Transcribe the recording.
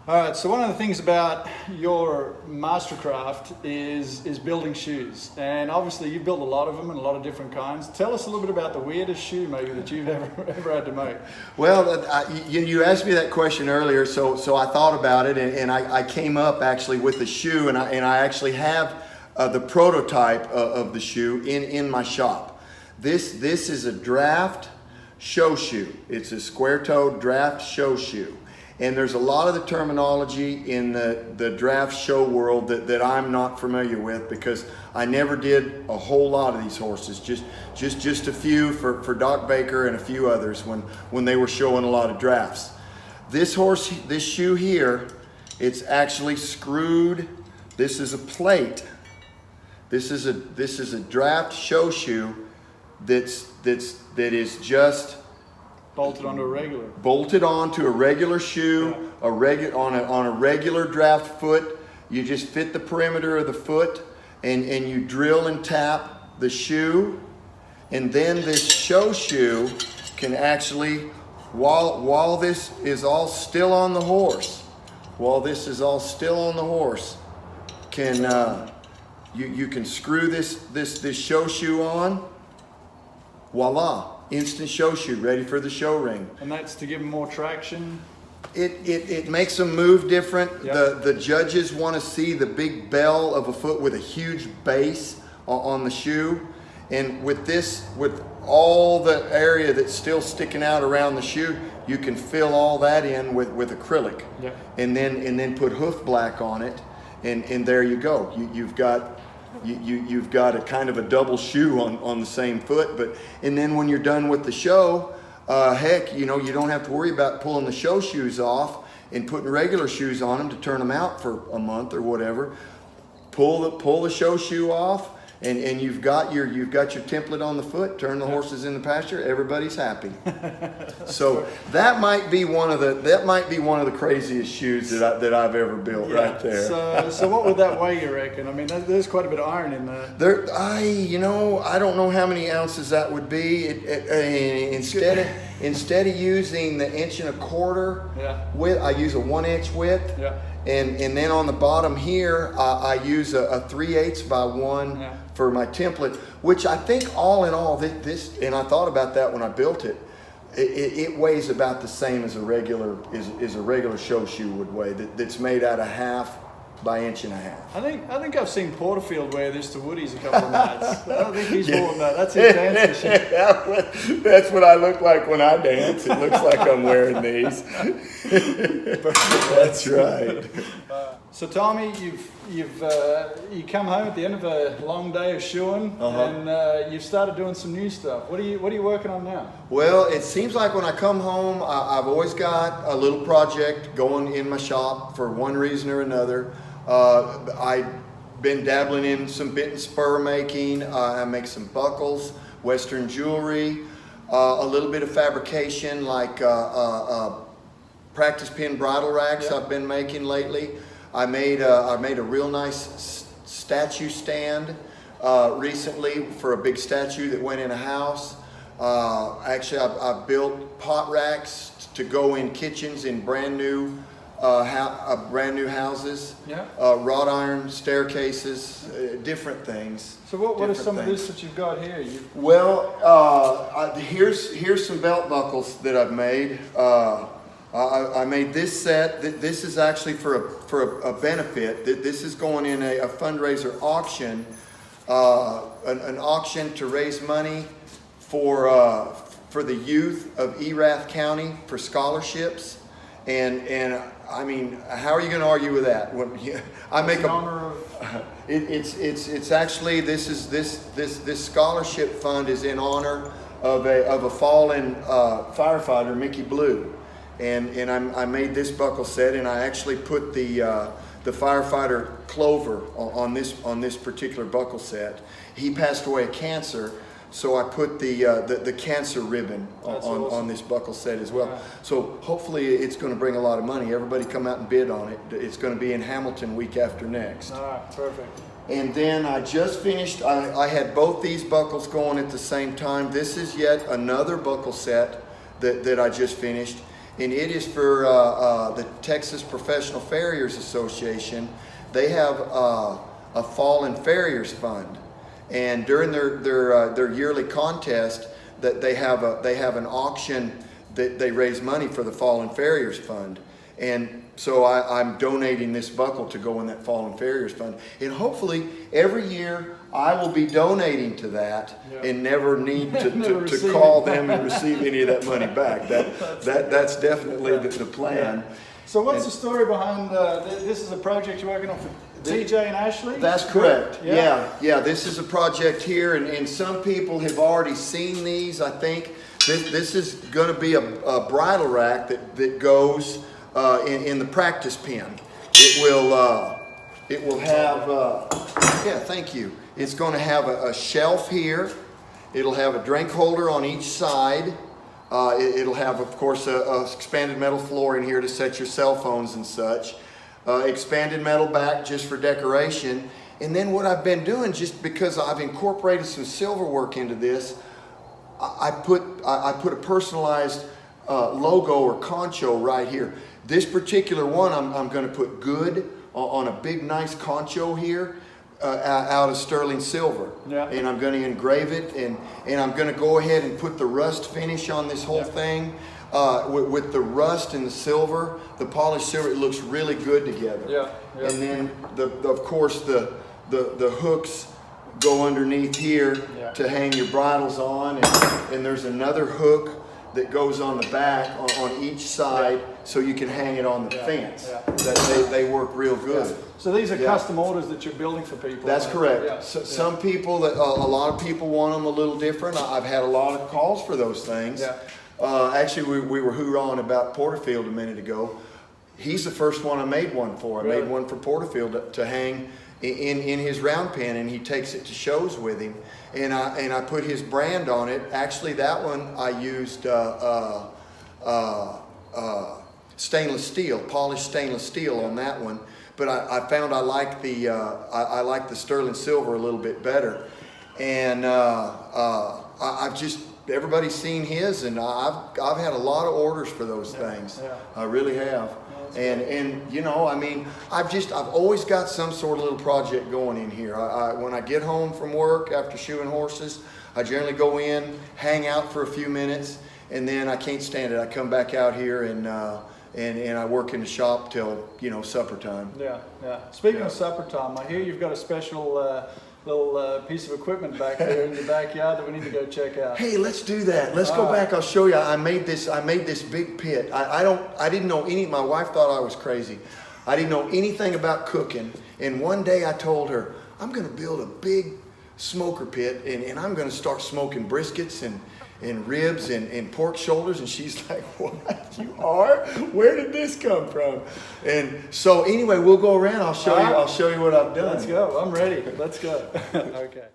All right, so one of the things about your mastercraft is building shoes, and obviously you've built a lot of them and a lot of different kinds. Tell us a little bit about the weirdest shoe maybe that you've ever had to make. Well, you asked me that question earlier, so I thought about it, and I came up actually with the shoe, and I actually have the prototype of the shoe in my shop. This is a draft show shoe. It's a square-toed draft show shoe. And there's a lot of the terminology in the draft show world that I'm not familiar with, because I never did a whole lot of these horses, just a few for Doc Baker and a few others when they were showing a lot of drafts. This shoe here, it's actually screwed. This is a plate. This is a draft show shoe that is just bolted onto a regular. Bolted onto a regular shoe, yeah. on a regular draft foot. You just fit the perimeter of the foot, and you drill and tap the shoe, and then this show shoe can actually, while this is all still on the horse, can you can screw this show shoe on. Voila. Instant show shoe, ready for the show ring. And that's to give them more traction? It makes them move different. Yep. The judges want to see the big bell of a foot with a huge base on the shoe. And with all the area that's still sticking out around the shoe, you can fill all that in with acrylic. Yep. And then put hoof black on it, and there you go. You've got a kind of a double shoe on the same foot. And then when you're done with the show, heck, you don't have to worry about pulling the show shoes off and putting regular shoes on them to turn them out for a month or whatever. Pull the show shoe off, and you've got your template on the foot. Turn the horses in the pasture. Everybody's happy. So that might be one of the craziest shoes that I've ever built, right there. So what would that weigh, you reckon? I mean, there's quite a bit of iron in there. I don't know how many ounces that would be. Instead of using the 1.25 yeah. width, I use a 1 inch width. Yeah. And then on the bottom here, I use a 3/8 by 1 yeah. for my template, which I think all in all, this, and I thought about that when I built it, it weighs about the same as a regular show shoe would weigh, that's made out of 1/2 by 1.5 inches. I think I've seen Porterfield wear this to Woody's a couple of nights. I don't think he's worn that. That's his dance machine. That's what I look like when I dance. It looks like I'm wearing these. That's right. So Tommy, you come home at the end of a long day of shoeing, and you've started doing some new stuff. What are you working on now? Well, it seems like when I come home, I've always got a little project going in my shop for one reason or another. I've been dabbling in some bit and spur making. I make some buckles, Western jewelry, a little bit of fabrication like practice pin bridle racks. Yep. I've been making lately. I made a real nice statue stand recently for a big statue that went in a house. Actually, I've built pot racks to go in kitchens in brand new houses. Yeah. Wrought iron staircases, different things. So what are some of this that you've got here? Well, here's some belt buckles that I've made. I made this set. This is actually for a benefit. This is going in a fundraiser auction, an auction to raise money for the youth of Erath County for scholarships. And I mean, how are you going to argue with that? I make it's actually this scholarship fund is in honor of a fallen firefighter, Mickey Blue. And I made this buckle set, and I actually put the firefighter Clover on this particular buckle set. He passed away of cancer, so I put the cancer ribbon on this buckle set as well. Wow. So hopefully it's going to bring a lot of money. Everybody come out and bid on it. It's going to be in Hamilton week after next. All right, perfect. And then I just finished, I had both these buckles going at the same time. This is yet another buckle set that I just finished. and it is for the Texas Professional Farriers Association. They have a Fallen Farriers Fund, and during their yearly contest, that they have an auction that they raise money for the Fallen Farriers Fund, and so I'm donating this buckle to go in that Fallen Farriers Fund, and hopefully every year I will be donating to that and never need to call them and receive any of that money back. That's definitely the plan. Yeah. So what's the story behind this? Is a project you're working on for TJ and Ashley? That's correct. Yeah. This is a project here, and some people have already seen these. I think this is going to be a bridle rack that goes in the practice pen. It will have. Yeah, thank you. It's going to have a shelf here. It'll have a drink holder on each side. It'll have, of course, a expanded metal floor in here to set your cell phones and such. Expanded metal back just for decoration. And then what I've been doing, just because I've incorporated some silver work into this, I put a personalized logo or concho right here. This particular one, I'm going to put good on a big nice concho here. Out of sterling silver, and I'm going to engrave it, and I'm going to go ahead and put the rust finish on this whole thing. With the rust and the silver, the polished silver, it looks really good together. And then of course the hooks go underneath here to hang your bridles on, and there's another hook that goes on the back on each side, so you can hang it on the fence. They work real good. So these are custom orders that you're building for people. That's correct. Some people, a lot of people want them a little different. I've had a lot of calls for those things. Actually, we were hoorahing about Porterfield a minute ago. He's the first one I made one for. I made one for Porterfield to hang in his round pen, and he takes it to shows with him. And I put his brand on it. Actually, that one I used stainless steel, polished stainless steel on that one. But I found I like the sterling silver a little bit better. And I've just, everybody's seen his, and I've had a lot of orders for those things. I really have. And you know, I mean, I've always got some sort of little project going in here. When I get home from work after shoeing horses, I generally go in, hang out for a few minutes, and then I can't stand it. I come back out here and I work in the shop till, you know, supper time. Speaking of supper time, I hear you've got a special little piece of equipment back there in the backyard that we need to go check out. Hey, let's do that. Let's go back. I'll show you. I made this big pit. I didn't know any. My wife thought I was crazy. I didn't know anything about cooking. And one day I told her, I'm going to build a big smoker pit, and I'm going to start smoking briskets and ribs and pork shoulders. And she's like, what? You are? Where did this come from? And so anyway, we'll go around. I'll show you what I've done. Let's go. I'm ready. Let's go. Okay.